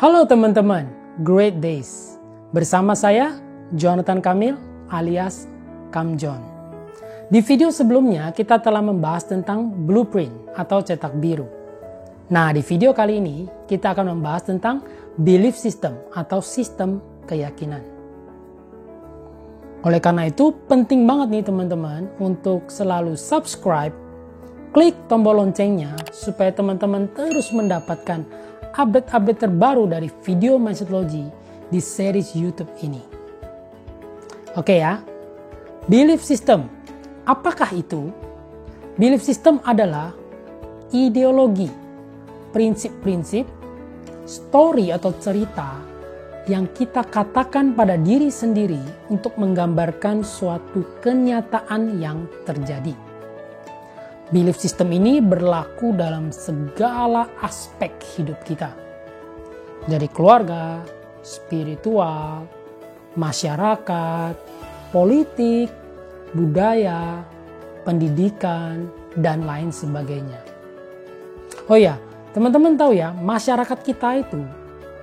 Halo teman-teman, Great Days. Bersama saya, Jonathan Kamil alias Kam John. Di video sebelumnya kita telah membahas tentang blueprint atau cetak biru. Nah, di video kali ini kita akan membahas tentang belief system atau sistem keyakinan. Oleh karena itu, penting banget nih teman-teman untuk selalu subscribe, klik tombol loncengnya supaya teman-teman terus mendapatkan update-update terbaru dari video Mindsetology di series YouTube ini. Oke ya, belief system. Apakah itu? Belief system adalah ideologi, prinsip-prinsip, story atau cerita yang kita katakan pada diri sendiri untuk menggambarkan suatu kenyataan yang terjadi. Belief system ini berlaku dalam segala aspek hidup kita. Dari keluarga, spiritual, masyarakat, politik, budaya, pendidikan, dan lain sebagainya. Oh ya, teman-teman tahu ya, masyarakat kita itu,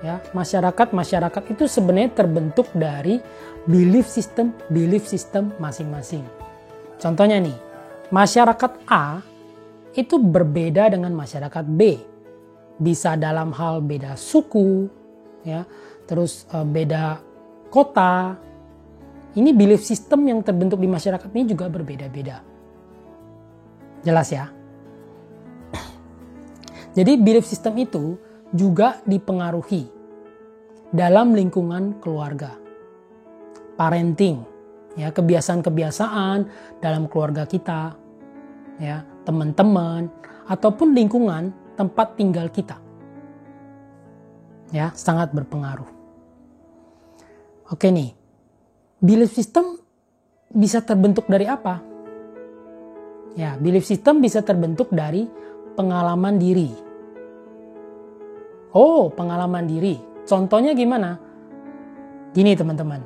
ya, masyarakat itu sebenarnya terbentuk dari belief system masing-masing. Contohnya nih, masyarakat A itu berbeda dengan masyarakat B. Bisa dalam hal beda suku, ya, terus beda kota. Ini belief system yang terbentuk di masyarakat ini juga berbeda-beda. Jelas ya? Jadi belief system itu juga dipengaruhi dalam lingkungan keluarga. Parenting, ya, kebiasaan-kebiasaan dalam keluarga kita, ya, teman-teman ataupun lingkungan tempat tinggal kita. Ya, sangat berpengaruh. Oke nih. Belief system bisa terbentuk dari apa? Ya, belief system bisa terbentuk dari pengalaman diri. Oh, pengalaman diri. Contohnya gimana? Gini teman-teman.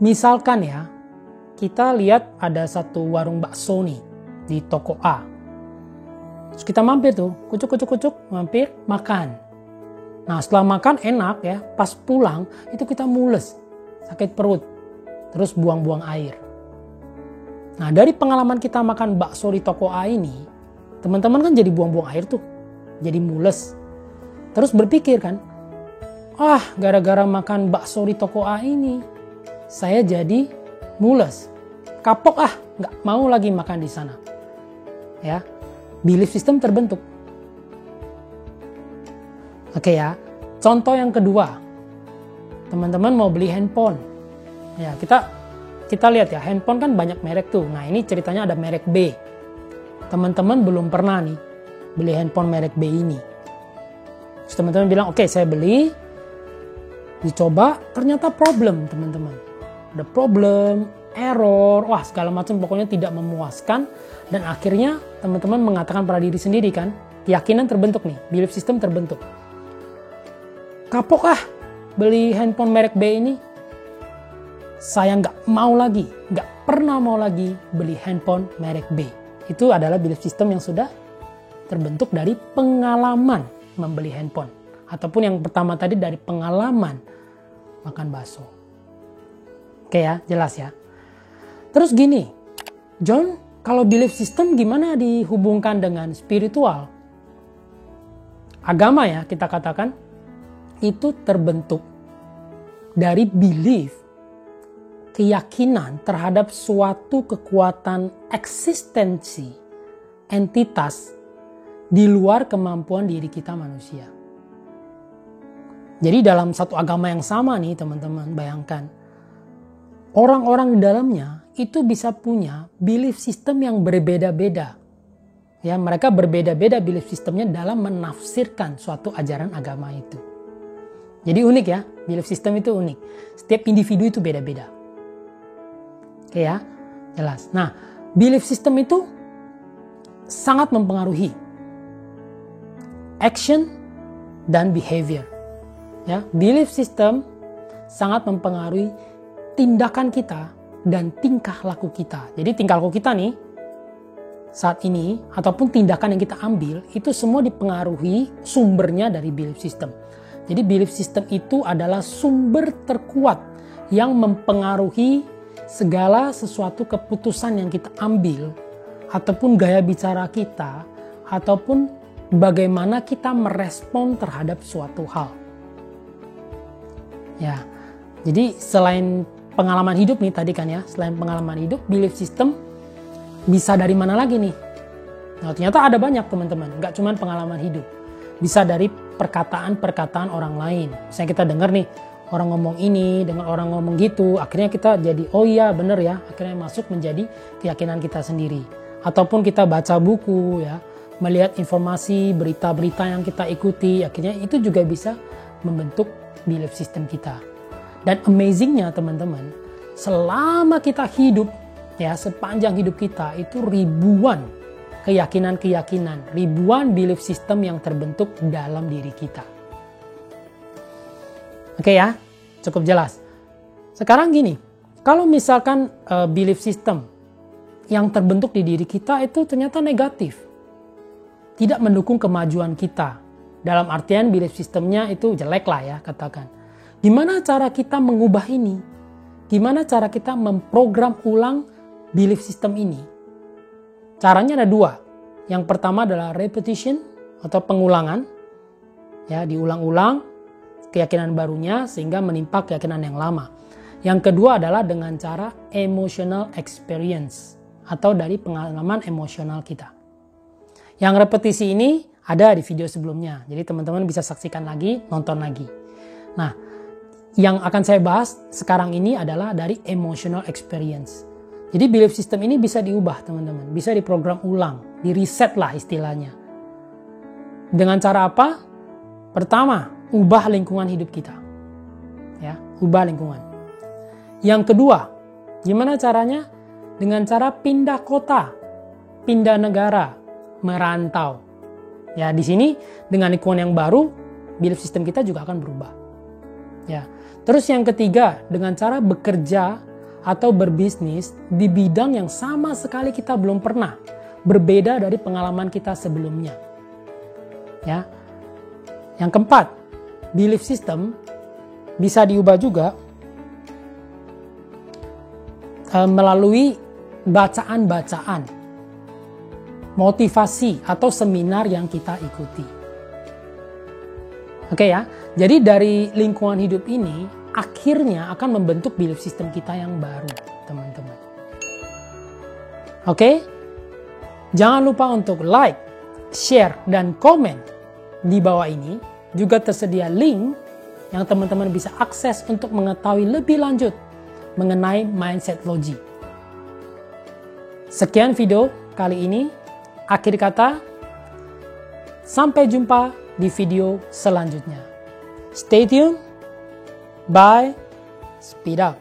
Misalkan ya, kita lihat ada satu warung bakso nih di toko A. Terus kita mampir tuh, kucuk, mampir, makan. Nah, setelah makan enak ya, pas pulang itu kita mules, sakit perut. Terus buang-buang air. Nah, dari pengalaman kita makan bakso di toko A ini, teman-teman kan jadi buang-buang air tuh. Jadi mules. Terus berpikir kan, gara-gara makan bakso di toko A ini, saya jadi mules. Kapok nggak mau lagi makan di sana. Ya, belief system terbentuk. Oke ya, contoh yang kedua. Teman-teman mau beli handphone. Ya, kita lihat ya, handphone kan banyak merek tuh. Nah, ini ceritanya ada merek B. Teman-teman belum pernah nih beli handphone merek B ini. Terus teman-teman bilang, oke, saya beli. Dicoba, ternyata problem, teman-teman. Ada problem, error, segala macam, pokoknya tidak memuaskan. Dan akhirnya teman-teman mengatakan pada diri sendiri kan, keyakinan terbentuk nih, belief system terbentuk. Kapok beli handphone merek B ini. Saya nggak pernah mau lagi beli handphone merek B. Itu adalah belief system yang sudah terbentuk dari pengalaman membeli handphone. Ataupun yang pertama tadi dari pengalaman makan bakso. Oke ya, jelas ya. Terus gini, John, kalau belief system gimana dihubungkan dengan spiritual? Agama ya, kita katakan, itu terbentuk dari belief, keyakinan terhadap suatu kekuatan eksistensi, entitas di luar kemampuan diri kita manusia. Jadi dalam satu agama yang sama nih teman-teman, bayangkan. Orang-orang di dalamnya itu bisa punya belief system yang berbeda-beda. Ya, mereka berbeda-beda belief systemnya dalam menafsirkan suatu ajaran agama itu. Jadi unik ya, belief system itu unik. Setiap individu itu beda-beda. Oke ya, jelas. Nah, belief system itu sangat mempengaruhi action dan behavior. Ya, belief system sangat mempengaruhi tindakan kita dan tingkah laku kita. Jadi tingkah laku kita nih saat ini ataupun tindakan yang kita ambil itu semua dipengaruhi sumbernya dari belief system. Jadi belief system itu adalah sumber terkuat yang mempengaruhi segala sesuatu keputusan yang kita ambil, ataupun gaya bicara kita, ataupun bagaimana kita merespon terhadap suatu hal. Ya, jadi selain pengalaman hidup nih tadi kan ya, selain pengalaman hidup, belief system bisa dari mana lagi nih? Nah, ternyata ada banyak teman-teman, nggak cuma pengalaman hidup. Bisa dari perkataan-perkataan orang lain. Misalnya kita dengar nih, orang ngomong ini, dengan orang ngomong gitu, akhirnya kita jadi, oh iya bener ya, akhirnya masuk menjadi keyakinan kita sendiri. Ataupun kita baca buku ya, melihat informasi, berita-berita yang kita ikuti, akhirnya itu juga bisa membentuk belief system kita. Dan amazingnya teman-teman, selama kita hidup, ya sepanjang hidup kita, itu ribuan keyakinan-keyakinan, ribuan belief system yang terbentuk dalam diri kita. Oke ya, cukup jelas. Sekarang gini, kalau misalkan belief system yang terbentuk di diri kita itu ternyata negatif, tidak mendukung kemajuan kita, dalam artian belief systemnya itu jelek lah ya katakan. Gimana cara kita mengubah ini? Gimana cara kita memprogram ulang belief system ini? Caranya ada dua. Yang pertama adalah repetition atau pengulangan. Ya, diulang-ulang keyakinan barunya sehingga menimpa keyakinan yang lama. Yang kedua adalah dengan cara emotional experience atau dari pengalaman emosional kita. Yang repetisi ini ada di video sebelumnya. Jadi teman-teman bisa saksikan lagi, nonton lagi. Nah, yang akan saya bahas sekarang ini adalah dari emotional experience. Jadi belief system ini bisa diubah teman-teman, bisa diprogram ulang, di reset lah istilahnya. Dengan cara apa? Pertama, ubah lingkungan hidup kita. Ya, ubah lingkungan. Yang kedua, gimana caranya? Dengan cara pindah kota, pindah negara, merantau. Ya, di sini dengan lingkungan yang baru, belief system kita juga akan berubah. Ya. Terus yang ketiga, dengan cara bekerja atau berbisnis di bidang yang sama sekali kita belum pernah, berbeda dari pengalaman kita sebelumnya. Ya. Yang keempat, belief system bisa diubah juga melalui bacaan-bacaan, motivasi atau seminar yang kita ikuti. Oke ya, jadi dari lingkungan hidup ini akhirnya akan membentuk belief system kita yang baru, teman-teman. Oke, jangan lupa untuk like, share, dan komen di bawah ini. Juga tersedia link yang teman-teman bisa akses untuk mengetahui lebih lanjut mengenai mindset logi. Sekian video kali ini. Akhir kata, sampai jumpa di video selanjutnya. Stay tuned. Bye. Speed up.